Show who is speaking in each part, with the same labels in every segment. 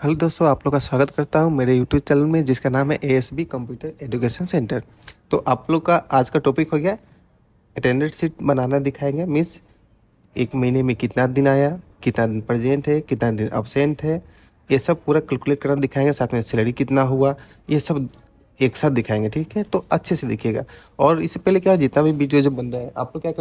Speaker 1: Hello दोस्तों, आप लोग का स्वागत करता हूं मेरे यूट्यूब चैनल में जिसका नाम है एएसबी कंप्यूटर एजुकेशन सेंटर। तो आप लोग का आज का टॉपिक हो गया अटेंडेंस शीट बनाना दिखाएंगे। मीन्स एक महीने में कितना दिन आया, कितना दिन प्रेजेंट है, कितना दिन अब्सेंट है, ये सब पूरा कैलकुलेट करना दिखाएंगे। साथ में सैलरी कितना हुआ, ये सब एक साथ दिखाएंगे। ठीक है, तो अच्छे से देखिएगा। और इससे पहले क्या है, जितना भी वीडियो जो बन रहा है आप लोग क्या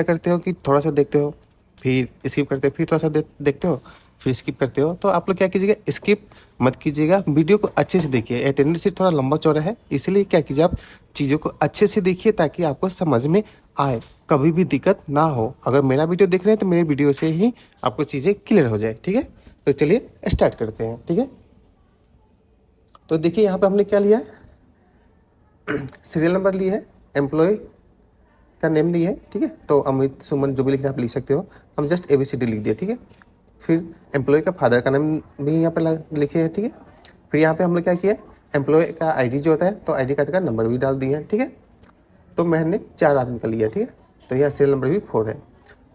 Speaker 1: करते हो कि थोड़ा सा देखते हो, फिर स्किप करते हो, फिर थोड़ा सा देखते हो, फिर स्किप करते हो। तो आप लोग क्या कीजिएगा, स्किप मत कीजिएगा, वीडियो को अच्छे से देखिए। अटेंडेंस शीट थोड़ा लंबा चौड़ा है, इसलिए क्या कीजिए, आप चीज़ों को अच्छे से देखिए ताकि आपको समझ में आए, कभी भी दिक्कत ना हो। अगर मेरा वीडियो देख रहे हैं तो मेरे वीडियो से ही आपको चीज़ें क्लियर हो जाए। ठीक है, तो चलिए स्टार्ट करते हैं। ठीक है, तो देखिए यहाँ पे हमने क्या लिया है, सीरियल नंबर लिया है, एम्प्लॉय का नेम लिया है। ठीक है, तो अमित सुमन जो भी लिखना आप लिख सकते हो, हम जस्ट ABCD लिख दिया। ठीक है, फिर एम्प्लॉय का फादर का नाम भी यहाँ पे लिखे हैं। ठीक है, फिर यहाँ पे हम लोग क्या किया, एम्प्लॉय का ID जो होता है तो ID कार्ड का नंबर भी डाल दिया है। ठीक है, तो मैंने 4 आदमी का लिया। ठीक है, तो यहाँ सीरियल नंबर भी 4 है।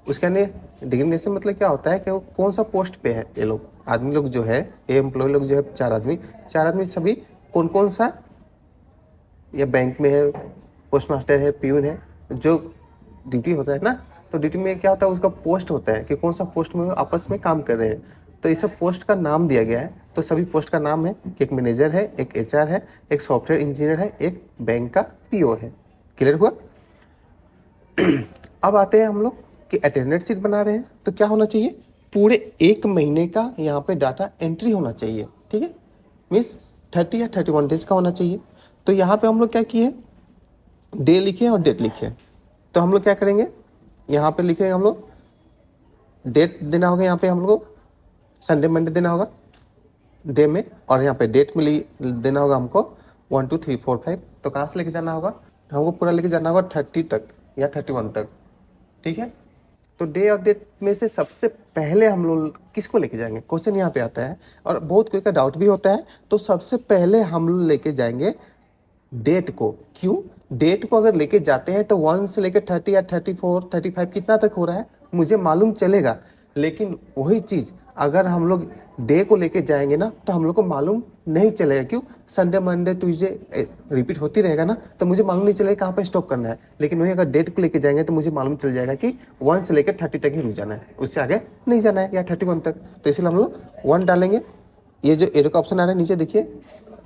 Speaker 1: उसके अंदर डिग्नेशन मतलब क्या होता है कि वो कौन सा पोस्ट पे है। ये लोग आदमी लोग जो है, ये एम्प्लॉय लोग जो है 4 आदमी सभी कौन कौन सा, या बैंक में है, पोस्ट मास्टर है, प्यून है, जो ड्यूटी होता है ना, तो ड्यूटी में क्या होता है उसका पोस्ट होता है कि कौन सा पोस्ट में वो आपस में काम कर रहे हैं। तो इस सब पोस्ट का नाम दिया गया है। तो सभी पोस्ट का नाम है कि एक मैनेजर है, एक HR है, एक सॉफ्टवेयर इंजीनियर है, एक बैंक का PO है। क्लियर हुआ। अब आते हैं हम लोग कि अटेंडेंस शीट बना रहे हैं तो क्या होना चाहिए, पूरे 1 महीने का यहाँ पे डाटा एंट्री होना चाहिए। ठीक है, मीन्स 30 या 31 डेज का होना चाहिए। तो यहाँ पे हम लोग क्या किए, डे लिखे और डेट लिखे। तो हम लोग क्या करेंगे, यहाँ पे लिखेंगे हम लोग डेट देना होगा, यहाँ पे हम लोग को संडे मंडे देना होगा डे में, और यहाँ पे डेट में देना होगा हमको 1 2 3 4 5। तो कहाँ से लेके जाना होगा, हमको पूरा लेके जाना होगा 30 तक या 31 तक। ठीक है, तो डे और डेट में से सबसे पहले हम लोग किसको लेके जाएंगे, क्वेश्चन यहाँ पे आता है और बहुत कोई का डाउट भी होता है। तो सबसे पहले हम लोग लेके जाएंगे डेट को। क्यों, डेट को अगर लेके जाते हैं तो 1 से लेकर 30 या 34 35 कितना तक हो रहा है मुझे मालूम चलेगा। लेकिन वही चीज़ अगर हम लोग डे को लेके जाएंगे ना तो हम लोग को मालूम नहीं चलेगा। क्यों, संडे मंडे ट्यूसडे रिपीट होती रहेगा ना, तो मुझे मालूम नहीं चलेगा कहाँ पे स्टॉप करना है। लेकिन वही अगर डेट को लेके जाएंगे तो मुझे मालूम चल जाएगा कि 1 से लेकर 30 तक ही रुक जाना है, उससे आगे नहीं जाना है, या 31 तक। तो इसलिए हम लोग 1 डालेंगे। ये जो एरो का ऑप्शन आ रहा है नीचे देखिए,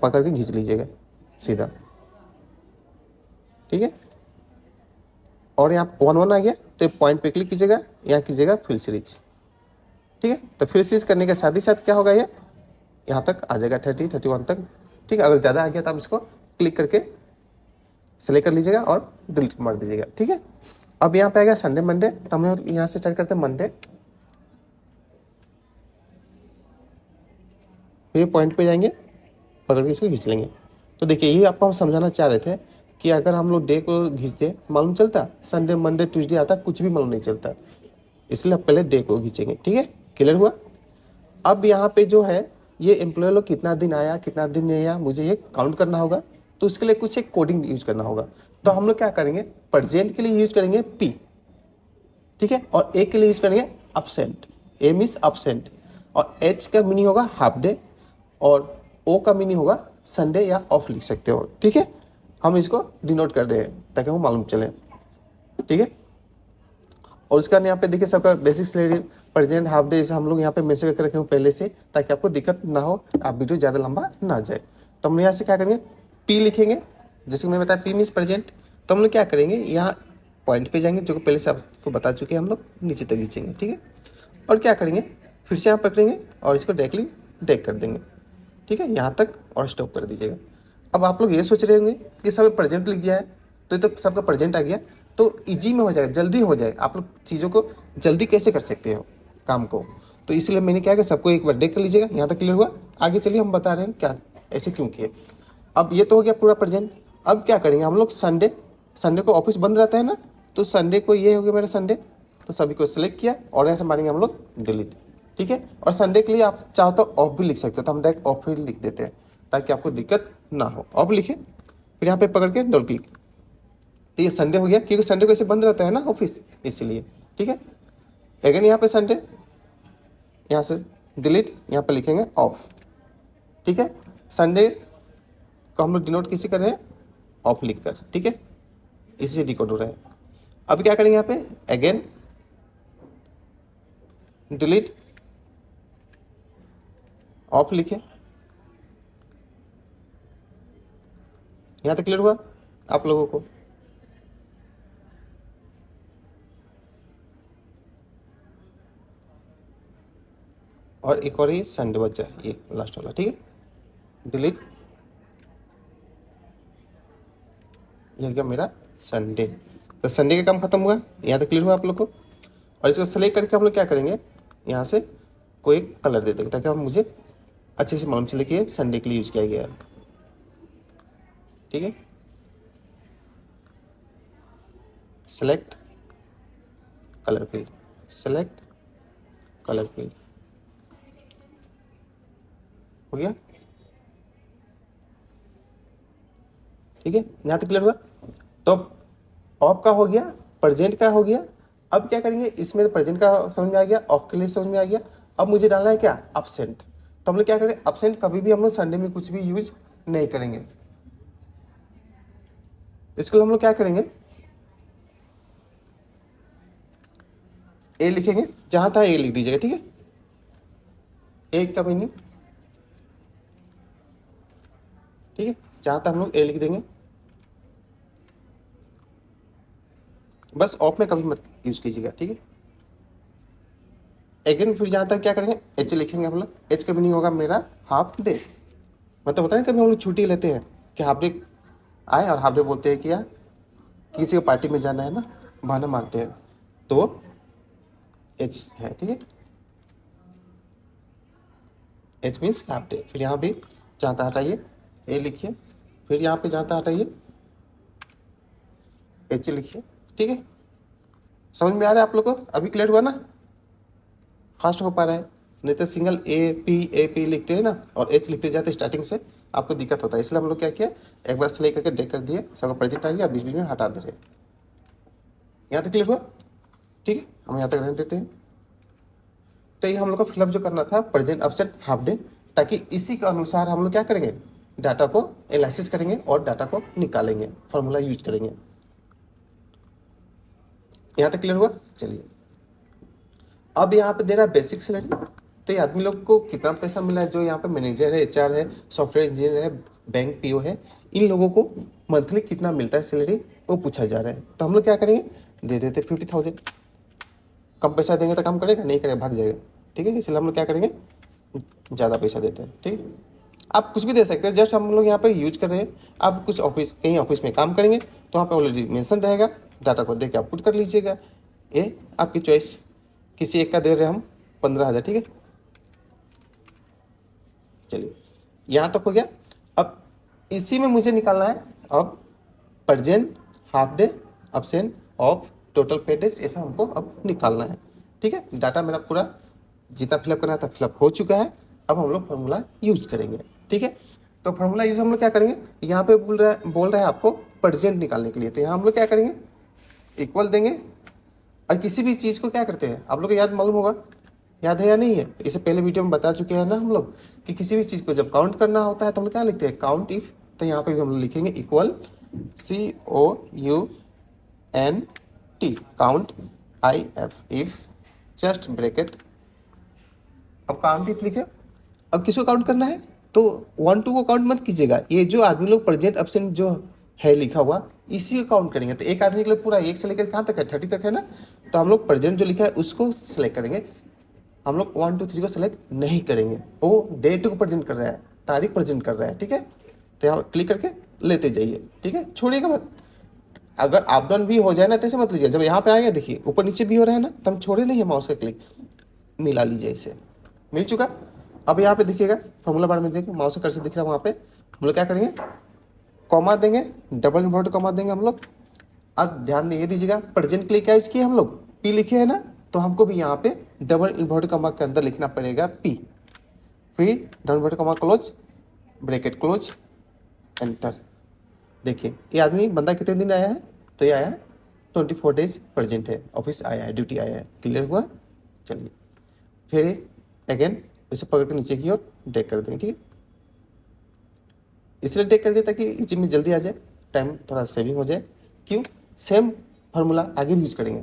Speaker 1: पकड़ के खींच लीजिएगा सीधा। ठीक है, और यहाँ 1 1 आ गया तो पॉइंट पे क्लिक कीजिएगा, यहाँ कीजिएगा फिल सीरीज। ठीक है, तो फिल सीरीज करने के साथ ही साथ क्या होगा, ये यहाँ तक आ जाएगा 30 31 तक। ठीक है, अगर ज़्यादा आ गया तो आप इसको क्लिक करके सेलेक्ट कर लीजिएगा और डिलीट मार दीजिएगा। ठीक है, अब यहाँ पे आएगा संडे मंडे, तो हम लोग यहाँ से स्टार्ट करते हैं मंडे। ये पॉइंट पे जाएंगे, पकड़ के इसको खींच लेंगे। तो देखिए ये आपको हम समझाना चाह रहे थे कि अगर हम लोग डे को खींचते मालूम चलता, संडे मंडे ट्यूसडे आता कुछ भी मालूम नहीं चलता, इसलिए आप पहले डे को खींचेंगे। ठीक है, क्लियर हुआ। अब यहाँ पे जो है ये एम्प्लॉय लोग कितना दिन आया कितना दिन नहीं आया मुझे ये काउंट करना होगा। तो उसके लिए कुछ एक कोडिंग यूज करना होगा। तो हम लोग क्या करेंगे, प्रेजेंट के लिए यूज करेंगे P। ठीक है, और A के लिए यूज करेंगे absent। A मीन्स absent, और H का मीनिंग होगा हाफ डे, और O का मीनिंग होगा संडे या ऑफ लिख सकते हो। ठीक है, हम इसको डिनोट कर रहे हैं ताकि हमको मालूम चले। ठीक है, और उसका यहाँ पे देखिए सबका basic salary present half day हम लोग यहाँ पे मैसेज करके रखे हो पहले से, ताकि आपको दिक्कत ना हो, आप वीडियो ज़्यादा लंबा ना जाए। तो हम लोग यहाँ से क्या करेंगे, P लिखेंगे, जैसे कि मैंने बताया P मीन्स प्रेजेंट। तो हम लोग क्या करेंगे, यहाँ पॉइंट पे जाएंगे जो कि पहले से आपको बता चुके हैं, हम लोग नीचे तक खींचेंगे। ठीक है, और क्या करेंगे, फिर से यहाँ पकड़ेंगे और इसको डायरेक्टली ड्रैग कर देंगे। ठीक है, यहाँ तक और स्टॉप कर दीजिएगा। अब आप लोग ये सोच रहे होंगे कि सब प्रेजेंट लिख दिया है तो ये तो सबका प्रेजेंट आ गया, तो इजी में हो जाएगा, जल्दी हो जाए। आप लोग चीज़ों को जल्दी कैसे कर सकते हो काम को, तो इसलिए मैंने क्या कि सबको एक बार देख कर लीजिएगा। यहाँ तक क्लियर हुआ, आगे चलिए हम बता रहे हैं क्या ऐसे क्यों किए। अब ये तो हो गया पूरा प्रेजेंट। अब क्या करेंगे हम लोग, संडे को ऑफिस बंद रहता है ना, तो संडे को ये हो गया मेरा संडे, तो सभी को सिलेक्ट किया और ऐसे मारेंगे हम लोग डिलीट। ठीक है, और संडे के लिए आप चाहो तो ऑफ भी लिख सकते हो, तो हम डायरेक्ट ऑफ ही लिख देते हैं ताकि आपको दिक्कत ना हो। ऑफ लिखे, फिर यहाँ पे पकड़ के डबल क्लिक, तो ये संडे हो गया, क्योंकि संडे को ऐसे बंद रहता है ना ऑफिस, इसलिए। ठीक है, अगेन यहाँ पे संडे, यहाँ से डिलीट, यहाँ पर लिखेंगे ऑफ। ठीक है, संडे को हम लोग डिनोट किसी कर रहे हैं, ऑफ लिख कर। ठीक है, इसी से डिकोड हो रहा है। अब क्या करेंगे यहाँ पे, अगेन डिलीट ऑफ लिखे। यहाँ तक क्लियर हुआ आप लोगों को? और एक और ये संडे बचा, ये लास्ट वाला। ठीक है, डिलीट, ये गया मेरा संडे। तो संडे का काम खत्म हुआ, यहाँ तक क्लियर हुआ आप लोग को? और इसको सेलेक्ट करके हम लोग क्या करेंगे, यहाँ से कोई कलर दे देंगे ताकि हम मुझे अच्छे से मालूम चले कि ये संडे के लिए यूज किया गया है। ठीक है, select colour field, select colour field, हो गया। ठीक है, यहाँ तक क्लियर हुआ? तो ऑफ का हो गया, प्रेजेंट का हो गया। अब क्या करेंगे, इसमें प्रेजेंट का समझ में आ गया, ऑफ के लिए समझ में आ गया। अब मुझे डालना है क्या, एब्सेंट। तो हम लोग क्या करेंगे, एब्सेंट कभी भी हम लोग संडे में कुछ भी यूज नहीं करेंगे। इसके लिए हम लोग क्या करेंगे, ए लिखेंगे, जहां था ए लिख दीजिएगा। ठीक है, ए का मीनिंग, ठीक है, जहां तक हम लोग ए लिख देंगे। बस ऑफ में कभी मत यूज कीजिएगा। ठीक है, अगेन फिर जहां तक क्या करेंगे, एच लिखेंगे हम लोग। एच का मीनिंग होगा मेरा हाफ डे। मतलब होता है कभी हम लोग छुट्टी लेते हैं कि हाफ डे आए, और हाफ डे बोलते हैं कि यार किसी को पार्टी में जाना है ना, बहाना मारते हैं, तो एच है। ठीक है, एच मीन्स हाफ डे। फिर यहाँ भी जहाँ तक हटाइए ए लिखिए, फिर यहाँ पे जहाँ तक हटाइए एच लिखिए। ठीक है, समझ में आ रहा है आप लोग को? अभी क्लियर हुआ ना? फास्ट हो पा रहा है, नहीं तो सिंगल ए पी लिखते हैं ना और एच लिखते जाते स्टार्टिंग से, आपको दिक्कत होता है। इसलिए हम लोग क्या किया, एक बार सेलेक्ट करके डेक कर दिए, सबको प्रेजेंट आ गया, बीच बीच में हटा दे रहे। यहाँ तक क्लियर हुआ? ठीक है, हम यहाँ तक रहने देते हैं। तो ये हम लोग को फिलअप जो करना था, प्रेजेंट एब्सेंट हाफ डे, ताकि इसी के अनुसार हम लोग क्या करेंगे, डाटा को एनालिसिस करेंगे और डाटा को निकालेंगे, फॉर्मूला यूज करेंगे। यहाँ तक क्लियर हुआ? चलिए, अब यहाँ पे दे रहा है बेसिक सैलरी। तो ये आदमी लोग को कितना पैसा मिला है, जो यहाँ पे मैनेजर है, एचआर है, सॉफ्टवेयर इंजीनियर है, बैंक पीओ है, इन लोगों को मंथली कितना मिलता है सैलरी, वो पूछा जा रहा है। तो हम लोग क्या करेंगे, दे देते 50,000। कम पैसा देंगे तो काम करेगा, नहीं करेगा भाग जाएगा। ठीक है, इसलिए हम लोग क्या करेंगे, ज़्यादा पैसा देते हैं। ठीक है, आप कुछ भी दे सकते हैं, जस्ट हम लोग यहाँ पे यूज कर रहे हैं। आप कुछ ऑफिस, कहीं ऑफिस में काम करेंगे तो वहाँ पे ऑलरेडी मेंशन रहेगा, डाटा को देख के आप पुट कर लीजिएगा। ये आपकी चॉइस, किसी एक का दे रहे हैं हम 15,000। ठीक है, चलिए यहाँ तक हो गया। अब इसी में मुझे निकालना है अब present, half day, absent, of, total पे डेज, ऐसा हमको अब निकालना है। ठीक है, डाटा मेरा पूरा जितना फिलअप करना था फिलअप हो चुका है। अब हम लोग फॉर्मूला यूज करेंगे। ठीक है, तो फॉर्मूला यूज हम लोग क्या करेंगे, यहाँ पे बोल रहा है आपको प्रेजेंट निकालने के लिए। तो यहाँ हम लोग क्या करेंगे, इक्वल देंगे। और किसी भी चीज़ को क्या करते हैं, आप लोग को याद मालूम होगा, याद है या नहीं है? इससे पहले वीडियो में बता चुके हैं ना हम लोग कि किसी भी चीज़ को जब काउंट करना होता है तो हम लोग क्या लिखते हैं, काउंट इफ। तो यहाँ पे भी हम लोग लिखेंगे equal COUNT, count IF, if just bracket. अब काउंट इफ लिखे। अब किसको काउंट करना है, तो 1 2 को काउंट मत कीजिएगा, ये जो आदमी लोग प्रेजेंट एब्सेंट जो है लिखा हुआ इसी को काउंट करेंगे। तो एक आदमी के लिए पूरा 1 से लेकर कहाँ तक है, 30 तक है ना। तो हम लोग प्रेजेंट जो लिखा है उसको सिलेक्ट करेंगे, हम लोग 1 2 3 को सिलेक्ट नहीं करेंगे। वो डेट को प्रेजेंट कर रहा है, तारीख प्रेजेंट कर रहा है। ठीक है, तो यहाँ क्लिक करके लेते जाइए। ठीक है, छोड़िएगा मत। अगर अप डाउन भी हो जाए ना, टेंशन मत लीजिए। जब यहाँ पे आएगा देखिए ऊपर नीचे भी हो रहा है ना, तो हम छोड़े नहीं है, माउस का क्लिक मिला लीजिए। इसे मिल चुका। अब यहाँ पे देखिएगा फॉर्मूला बार में देखिए, माउस का कर्सर दिख रहा है, वहाँ पे हम लोग क्या करेंगे, कॉमा देंगे, डबल इन्वर्टेड कॉमा देंगे हम लोग। और ध्यान में ये दीजिएगा, प्रेजेंट के लिए क्या यूज किया हम लोग, पी लिखे है ना, तो हमको भी यहाँ पे डबल इन्वर्टेड कॉमा के अंदर लिखना पड़ेगा पी। फिर double inverted comma close, bracket close, enter. देखिए ये आदमी बंदा कितने दिन आया है, तो ये आया 24 डेज प्रेजेंट है, ऑफिस आया है, ड्यूटी आया है। क्लियर हुआ? चलिए फिर अगेन इसे पकड़ के नीचे की ओर ड्रैग कर देंगे। ठीक है, इसलिए ड्रैग कर दिया ताकि इचिंग में जल्दी आ जाए, टाइम थोड़ा सेविंग हो जाए। क्यों, सेम फार्मूला आगे भी यूज करेंगे।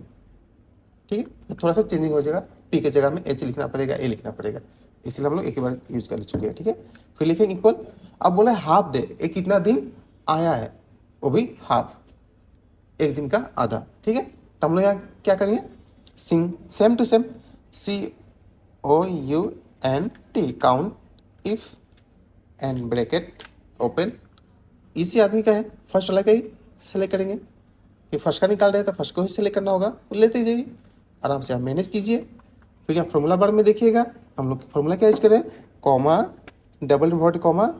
Speaker 1: ठीक है, थोड़ा सा चेंजिंग हो जाएगा, पी के जगह में एच लिखना पड़ेगा, ए लिखना पड़ेगा, इसलिए हम लोग एक ही बार यूज कर चुके हैं। ठीक है, फिर लिखेंगे इक्वल। अब बोला हाफ डे, एक कितना दिन आया है, वो भी हाफ, एक दिन का आधा। ठीक है, तो हम लोग यहाँ क्या करेंगे, same to same, COUNT count if and bracket open, इसी आदमी का है, फर्स्ट वाला का ही सेलेक्ट करेंगे, कि फर्स्ट का निकाल रहे हैं तो फर्स्ट को ही सेलेक्ट करना होगा, लेते जाइए आराम से, आप मैनेज कीजिए। फिर यहाँ फॉर्मूला बार में देखिएगा, हम लोग फॉर्मूला क्या यूज करें, कॉमा, डबल इन्वर्टेड कॉमा,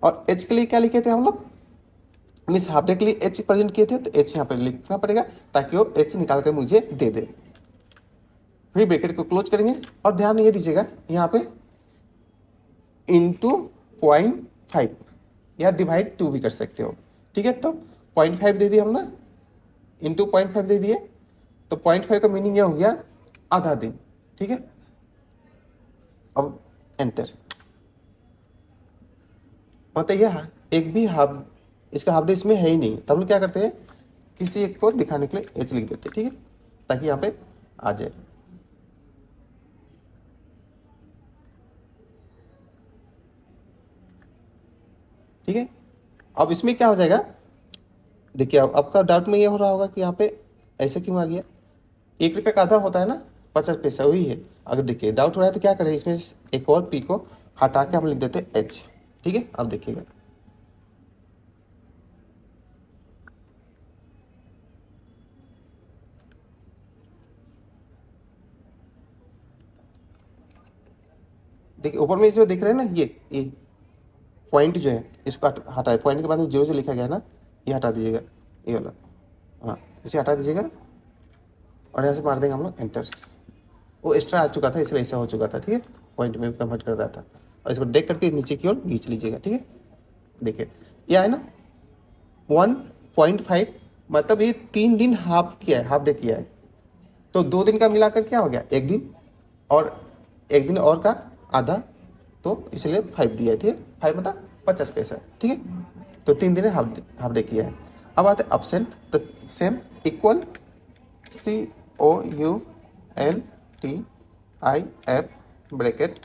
Speaker 1: और एच के लिए क्या लिखे थे हम लोग, मीन्स हाफ डे के लिए एच प्रेजेंट किए थे, तो एच यहाँ पे लिखना पड़ेगा ताकि वो एच निकाल कर मुझे दे दे। फिर ब्रैकेट को क्लोज करेंगे, और ध्यान ये दीजिएगा यहाँ पे इंटू 0.5 या डिवाइड 2 भी कर सकते हो। ठीक है, तो 0.5 दे दिए हम ना, इंटू 0.5 दे दिए, तो 0.5 का मीनिंग यह हो गया आधा दिन। ठीक है, अब एंटर, मतलब यह एक भी हाफ, इसका हाफ डे इसमें है ही नहीं, तो हम लोग क्या करते हैं, किसी एक को दिखाने के लिए एच लिख देते हैं। ठीक है, ताकि यहाँ पे आ जाए। ठीक है, अब इसमें क्या हो जाएगा, देखिए अब आपका डाउट में ये हो रहा होगा कि यहाँ पे ऐसे क्यों आ गया, 1 रुपये का आधा होता है ना, 50 पैसा वही है। अगर देखिए डाउट हो रहा है तो क्या करें, इसमें एक और पी को हटा के हम लिख देते हैं एच। ठीक है, अब देखिएगा, देखिए ऊपर में जो दिख रहे हैं ना, ये पॉइंट जो है, इसको हटाए, पॉइंट के बाद में 0 जो लिखा गया है ना, ये हटा दीजिएगा, ये वाला, हाँ इसे हटा दीजिएगा, और यहाँ से मार देंगे हम लोग एंटर। वो एक्स्ट्रा आ चुका था इसलिए ऐसा हो चुका था। ठीक है, पॉइंट में कन्वर्ट कर रहा था, और इसको ड्रैग करके नीचे की ओर खींच लीजिएगा। ठीक है, देखिए ये है ना 1.5, मतलब ये 3 दिन हाफ किया है, हाफ डे किया है, तो 2 दिन का मिलाकर क्या हो गया, 1 दिन, और 1 दिन और का आधा, तो इसलिए 5 दिया है। ठीक है, 5 मतलब 50 पैसा। ठीक है, तो 3 दिन हाफ डे किया है। अब आते हैं अपसेंट, तो सेम इक्वल COUNTIF ब्रैकेट।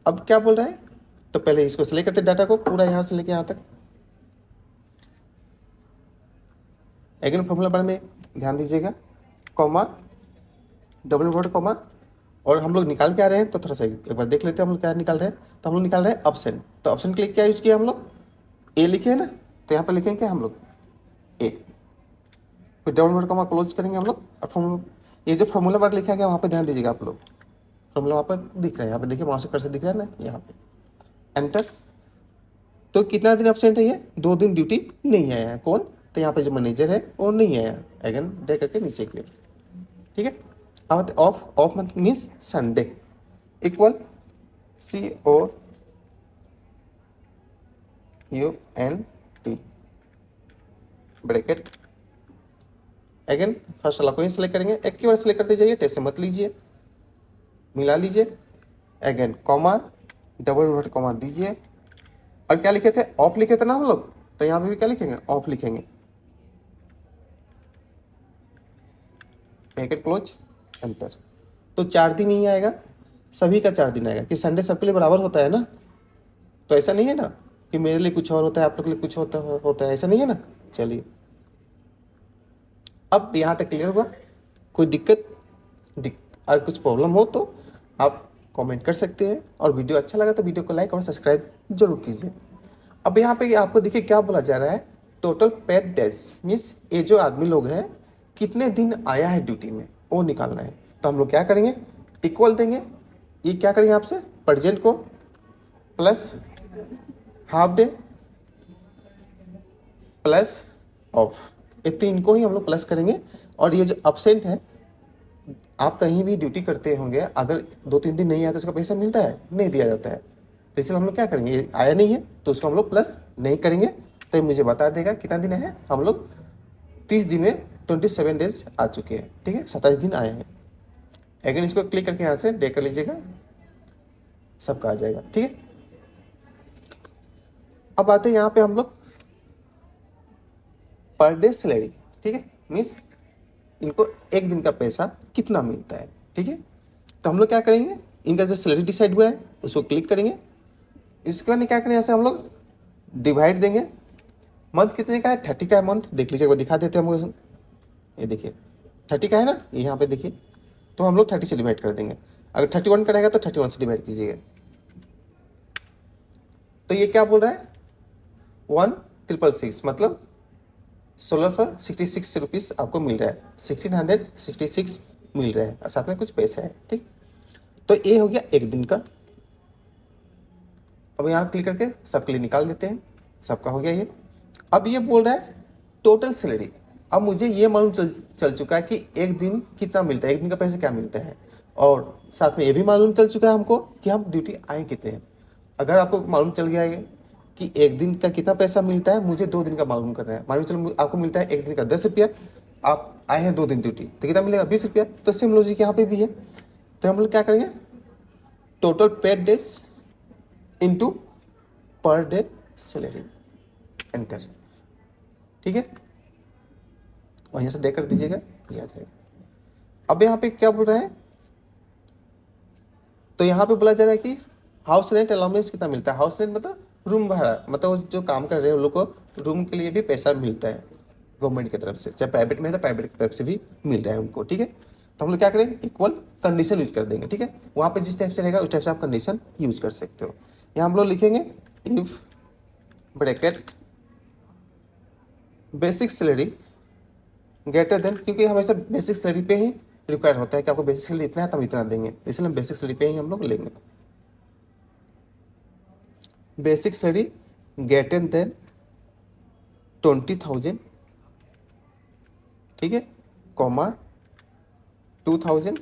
Speaker 1: अब क्या बोल रहा है, तो पहले इसको सिलेक्ट करते डाटा को पूरा यहाँ से लेके यहाँ तक। अगेन फॉर्मूला बार में ध्यान दीजिएगा, कॉमा, डबल इन्वर्टेड कॉमा, और हम लोग निकाल के आ रहे हैं, तो थोड़ा सा एक बार देख लेते हैं हम लोग क्या निकाल रहे हैं। तो हम लोग निकाल रहे हैं अपसेंट, तो ऑप्शन के लिए क्या यूज किया हम लोग, ए लिखे है ना, तो यहाँ पर लिखेंगे क्या हम लोग ए, फिर डबल इन्वर्टेड कॉमा क्लोज करेंगे हम लोग, और ये जो फॉर्मूला बार लिखा गया वहाँ पे ध्यान दीजिएगा आप लोग, फॉर्मूला वहाँ पर दिख रहा है, यहाँ पे देखिए वहाँ से कर से दिख रहा है ना, यहाँ पे एंटर। तो कितना दिन एब्सेंट है ये, 2 दिन ड्यूटी नहीं आया है, कौन, तो यहाँ पे जो मैनेजर है वो नहीं आया, अगेन डे करके नीचे की। ठीक है, अब of, of month means Sunday, equal COUNT bracket. Again first वाला को ही सिलेक्ट करेंगे, एक ही बार सिलेक्ट करते जाइए, टेस्ट मत लीजिए, मिला लीजिए, again comma, double inverted comma दीजिए, और क्या लिखे थे, ऑफ लिखे थे ना हम लोग, तो यहाँ पे भी क्या लिखेंगे, ऑफ लिखेंगे, ब्रैकेट क्लोज एंटर। तो 4 दिन ही आएगा, सभी का 4 दिन आएगा, कि संडे सबके लिए बराबर होता है ना, तो ऐसा नहीं है ना कि मेरे लिए कुछ और होता है, आप लोग के लिए कुछ होता है, ऐसा नहीं है ना। चलिए अब यहाँ तक क्लियर हुआ, कोई दिक्कत और कुछ प्रॉब्लम हो तो आप कमेंट कर सकते हैं, और वीडियो अच्छा लगा तो वीडियो को लाइक और सब्सक्राइब जरूर कीजिए। अब यहाँ पे आपको देखिए क्या बोला जा रहा है, टोटल पेड डेज, मीन्स ये जो आदमी लोग हैं कितने दिन आया है ड्यूटी में वो निकालना है। तो हम लोग क्या करेंगे, इक्वल देंगे, ये क्या करेंगे आपसे, प्रेजेंट को plus half debt plus of, ये 3 को ही हम लोग प्लस करेंगे। और ये जो एब्सेंट है, आप कहीं भी ड्यूटी करते होंगे, अगर 2-3 दिन नहीं आया तो उसका पैसा मिलता है, नहीं दिया जाता है, तो इसलिए हम लोग क्या करेंगे, ये आया नहीं है तो उसको हम लोग प्लस नहीं करेंगे, तो मुझे बता देगा कितना दिन है, हम लोग 30 दिन में 27 डेज आ चुके हैं। ठीक है, 27 दिन आए हैं। अगर इसको क्लिक करके यहाँ से डे कर लीजिएगा, सबका आ जाएगा, ठीक है। अब आते हैं यहाँ पे हम लोग पर डे सैलरी, ठीक है, मीन्स इनको एक दिन का पैसा कितना मिलता है, ठीक है। तो हम लोग क्या करेंगे, इनका जो सैलरी डिसाइड हुआ है उसको क्लिक करेंगे। इसके बाद क्या करेंगे, ऐसे हम लोग डिवाइड देंगे। मंथ कितने का है, 30 का है मंथ, देख लीजिए, वो दिखा देते हैं हमको। ये देखिए 30 का है ना, ये यहाँ पे देखिए, तो हम लोग 30 से डिवाइड कर देंगे। अगर 31 का रहेगा तो 31 से डिवाइड कीजिएगा। तो ये क्या बोल रहा है, 1666, मतलब 1666 रुपीज़ आपको मिल रहा है, 1666 मिल रहा है, और साथ में कुछ पैसा है, ठीक। तो ये हो गया एक दिन का। अब यहाँ क्लिक करके सबके लिए निकाल देते हैं, सबका हो गया ये। अब ये बोल रहा है टोटल सैलरी। अब मुझे ये मालूम चल चुका है कि एक दिन कितना मिलता है, एक दिन का पैसा क्या मिलता है, और साथ में ये भी मालूम चल चुका है हमको कि हम ड्यूटी आए कितने हैं। अगर आपको मालूम चल गया है कि एक दिन का कितना पैसा मिलता है, मुझे 2 दिन का मालूम करना है। मान लो चलो आपको मिलता है एक दिन का 10 रुपया, आप आए हैं 2 दिन ड्यूटी, तो कितना मिलेगा, 20 रुपया। तो सेम लॉजिक यहाँ पे भी है। तो हम लोग क्या करेंगे, total paid days into per day salary, enter, ठीक है। और यहाँ से डे कर दीजिएगा, ये आ जाएगा। अब यहाँ पे क्या बोल रहा है, तो यहाँ पे बोला जा रहा है कि हाउस रेंट अलाउंस कितना मिलता है। हाउस रेंट मतलब रूम भाड़ा, मतलब जो काम कर रहे हैं उन लोग को रूम के लिए भी पैसा मिलता है गवर्नमेंट की तरफ से, चाहे प्राइवेट में है तो प्राइवेट की तरफ से भी मिल रहा है उनको, ठीक है। तो हम लोग क्या करेंगे, इक्वल कंडीशन यूज कर देंगे, ठीक है। वहाँ पे जिस टाइप से रहेगा उस टाइप से आप कंडीशन यूज कर सकते हो। यहाँ हम लोग लिखेंगे if bracket basic salary greater than, क्योंकि हमेशा बेसिक सैलरी पे ही रिक्वायर होता है कि आपको बेसिक सैलरी इतना है तब इतना देंगे, इसलिए हम बेसिक सैलरी पे ही हम लोग लेंगे। बेसिक सैलरी ग्रेटर देन 20,000, ठीक है, कॉमा 2,000,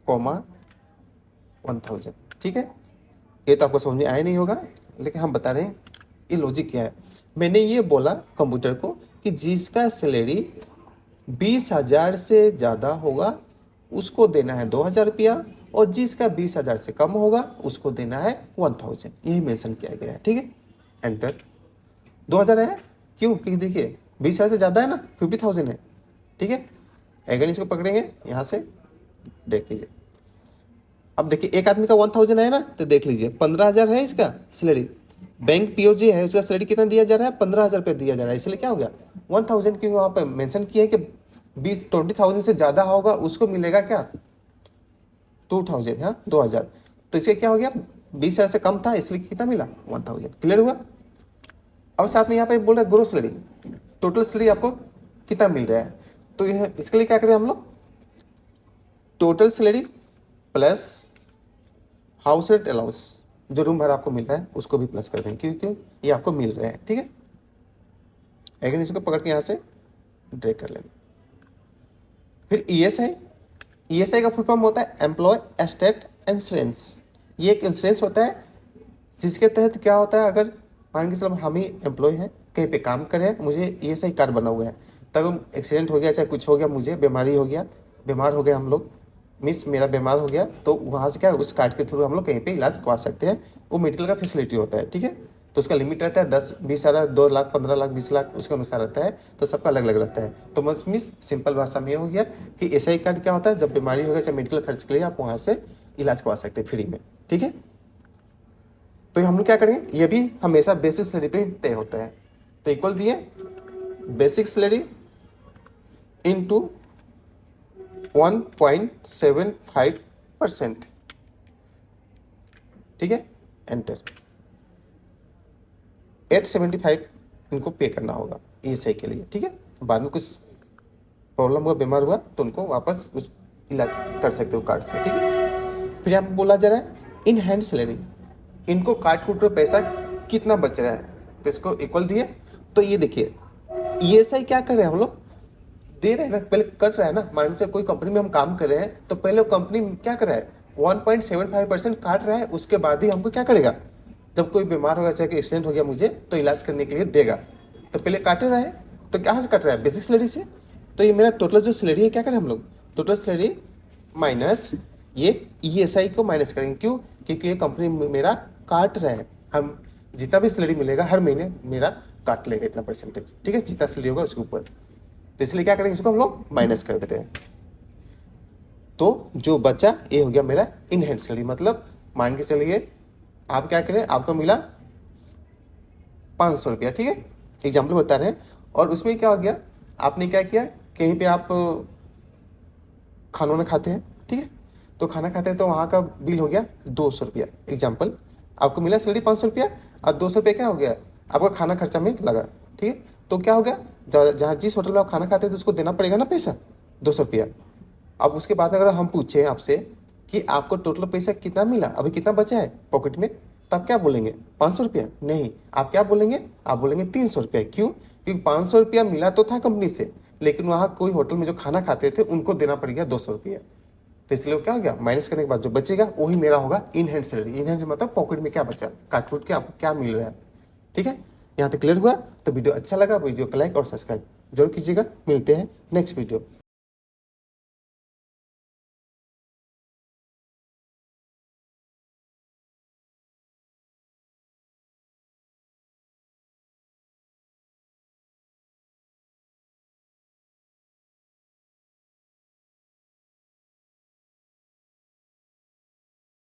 Speaker 1: कॉमा 1,000, ठीक है। ये तो आपको समझ में आया नहीं होगा, लेकिन हम बता रहे हैं ये लॉजिक क्या है। मैंने ये बोला कंप्यूटर को कि जिसका सैलरी 20,000 से ज़्यादा होगा उसको देना है 2,000 रुपया, और जिसका 20,000 से कम होगा उसको देना है 1,000, यही मेंशन किया गया है, ठीक है। एंटर। 2,000 है क्यों, क्योंकि देखिए 20,000 से ज़्यादा है ना, 50,000 है, ठीक है। अगर इसको पकड़ेंगे यहाँ से, देख लीजिए। अब देखिए एक आदमी का 1,000 है ना, तो देख लीजिए 15,000 है इसका सैलरी, बैंक पीओजी है उसका सैलरी कितना दिया जा रहा है, 15,000 रुपये दिया जा रहा है, इसलिए क्या हो गया 1,000, क्योंकि वहाँ पे मेंशन किया है कि 20,000 से ज़्यादा होगा उसको मिलेगा क्या 2,000, हाँ 2,000। तो इससे क्या हो गया, 20,000 से कम था इसलिए कितना मिला 1,000, क्लियर हुआ। अब साथ में यहाँ पे बोल रहा है ग्रोस सैलरी, टोटल सैलरी आपको कितना मिल रहा है। तो यह इसके लिए क्या करें हम लोग, total salary plus house rent allowance, जो रूम भाड़ा आपको मिल रहा है उसको भी प्लस कर दें, क्योंकि ये आपको मिल रहा है, ठीक है। अगर इसको पकड़ के यहाँ से ड्रैग कर लेंगे। फिर ईएसआई, ईएसआई का फुल फॉर्म होता है एम्प्लॉय एस्टेट इंश्योरेंस। ये एक इंश्योरेंस होता है जिसके तहत क्या होता है, अगर मान के चलो हम ही एम्प्लॉय हैं, कहीं पे काम कर रहे हैं, मुझे ईएसआई कार्ड बना हुआ है, तब एक्सीडेंट हो गया चाहे कुछ हो गया, मुझे बीमारी हो गया, बीमार हो गए हम लोग, मिस मेरा बीमार हो गया, तो वहाँ से क्या उस कार्ड के थ्रू हम लोग कहीं पे इलाज करवा सकते हैं। वो मेडिकल का फैसिलिटी होता है, ठीक है। तो उसका लिमिट रहता है 10-20,000, 2 लाख, 15 लाख, 20 लाख, उसके अनुसार रहता है, तो सबका अलग अलग रहता है। तो मीन्स सिंपल भाषा में ये हो गया कि एसआई कार्ड क्या होता है, जब बीमारी हो गया चाहे मेडिकल खर्च के लिए आप वहाँ से इलाज करवा सकते हैं फ्री में, ठीक है। तो हम लोग क्या करेंगे, ये भी हमेशा बेसिक सैलरी पे तय होता है। तो इक्वल दिए बेसिक सैलरी इंटू 1.75%, ठीक है, एंटर। 875 इनको पे करना होगा ईएसआई के लिए, ठीक है। बाद में कुछ प्रॉब्लम हुआ, बीमार हुआ, तो उनको वापस उस इलाज कर सकते हो कार्ड से, ठीक है। फिर यहाँ पे बोला जा रहा है इन हैंड सैलरी, इनको काट कूट कर पैसा कितना बच रहा है, तो इसको इक्वल दिए। तो ये देखिए ईएसआई क्या कर रहे हैं हम लोग, दे रहे हैं ना, पहले कट रहा है ना। मान लीजिए कोई कंपनी में हम काम कर रहे हैं, तो पहले कंपनी क्या कर रहा है 1.75% काट रहा है, उसके बाद ही हमको क्या करेगा, जब कोई बीमार होगा चाहे एक्सीडेंट हो गया मुझे, तो इलाज करने के लिए देगा। तो पहले काटे रहा है, तो कहाँ से कट रहा है, बेसिक सैलरी से। तो ये मेरा टोटल जो सैलरी है क्या करें हम लोग, टोटल सैलरी माइनस ये ESI को माइनस करेंगे। क्यों? क्योंकि ये कंपनी मेरा काट रहा है। हम जितना भी सैलरी मिलेगा हर महीने मेरा काट लेगा इतना परसेंटेज, ठीक है, जितना सैलरी होगा उसके ऊपर। तो इसलिए क्या करेंगे, इसको हम लोग माइनस कर देते हैं। तो जो बचा ये हो गया मेरा इन हैंड सैलरी। मतलब मान के चलिए आप क्या करें, आपको मिला 500 रुपया, ठीक है, एग्जाम्पल बता रहे हैं। और उसमें क्या हो गया, आपने क्या किया, कहीं पे आप खाना वाना खाते हैं, ठीक है, तो खाना खाते हैं तो वहाँ का बिल हो गया 200 रुपया। एग्जाम्पल, आपको मिला सैलरी 500 रुपया और 200 रुपये क्या हो गया आपका खाना खर्चा में लगा, ठीक है। तो क्या हो गया, जहाँ जिस होटल में आप खाना खाते हैं तो उसको देना पड़ेगा ना पैसा 200 रुपया। अब उसके बाद अगर हम पूछे आपसे कि आपको टोटल पैसा कितना मिला, अभी कितना बचा है पॉकेट में, तब क्या बोलेंगे, 500 रुपया? नहीं, आप क्या बोलेंगे, आप बोलेंगे 300 रुपया। क्यों? क्योंकि 500 रुपया मिला तो था कंपनी से, लेकिन वहाँ कोई होटल में जो खाना खाते थे उनको देना पड़ गया 200 रुपया। तो इसलिए क्या हो गया, माइनस करने के बाद जो बचेगा वही मेरा होगा in hand salary. In hand मतलब पॉकेट में क्या बचा, काट कूट के आपको क्या मिल रहा है, ठीक है। यहाँ तक क्लियर हुआ? तो वीडियो अच्छा लगा वीडियो को लाइक और सब्सक्राइब जरूर कीजिएगा। मिलते हैं नेक्स्ट वीडियो।